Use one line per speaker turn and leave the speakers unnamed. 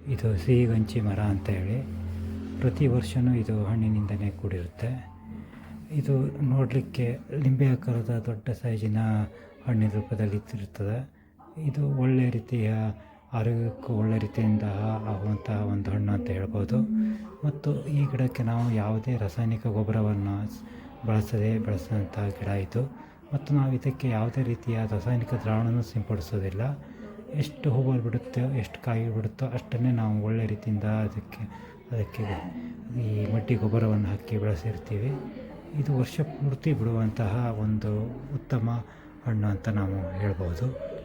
ಇದು ಸಿಹಿಗಂಚಿ ಮರ ಅಂತ ಹೇಳಿ ಪ್ರತಿ ವರ್ಷವೂ ಇದು ಹಣ್ಣಿನಿಂದಲೇ ಕೂಡಿರುತ್ತೆ. ಇದು ನೋಡಲಿಕ್ಕೆ ಲಿಂಬೆ ಆಕಾರದ ದೊಡ್ಡ ಸೈಜಿನ ಹಣ್ಣಿನ ರೂಪದಲ್ಲಿ ಇರ್ತದೆ. ಇದು ಒಳ್ಳೆಯ ರೀತಿಯ ಆರೋಗ್ಯಕ್ಕೂ ಒಳ್ಳೆಯ ರೀತಿಯಿಂದ ಆಗುವಂತಹ ಒಂದು ಹಣ್ಣು ಅಂತ ಹೇಳ್ಬೋದು. ಮತ್ತು ಈ ಗಿಡಕ್ಕೆ ನಾವು ಯಾವುದೇ ರಾಸಾಯನಿಕ ಗೊಬ್ಬರವನ್ನು ಬಳಸದೆ ಬೆಳೆಸಿದಂಥ ಗಿಡ ಇದು. ಮತ್ತು ನಾವು ಇದಕ್ಕೆ ಯಾವುದೇ ರೀತಿಯ ರಾಸಾಯನಿಕ ದ್ರಾವಣವನ್ನು ಸಿಂಪಡಿಸೋದಿಲ್ಲ. ಎಷ್ಟು ಹೂವು ಬಿಡುತ್ತೋ ಎಷ್ಟು ಕಾಯಿ ಬಿಡುತ್ತೋ ಅಷ್ಟನ್ನೇ ನಾವು ಒಳ್ಳೆಯ ರೀತಿಯಿಂದ ಅದಕ್ಕೆ ಈ ಮಡ್ಡಿ ಗೊಬ್ಬರವನ್ನು ಹಾಕಿ ಬೆಳೆಸಿರ್ತೀವಿ. ಇದು ವರ್ಷ ಪೂರ್ತಿ ಬಿಡುವಂತಹ ಒಂದು ಉತ್ತಮ ಹಣ್ಣು ಅಂತ ನಾವು ಹೇಳ್ಬೋದು.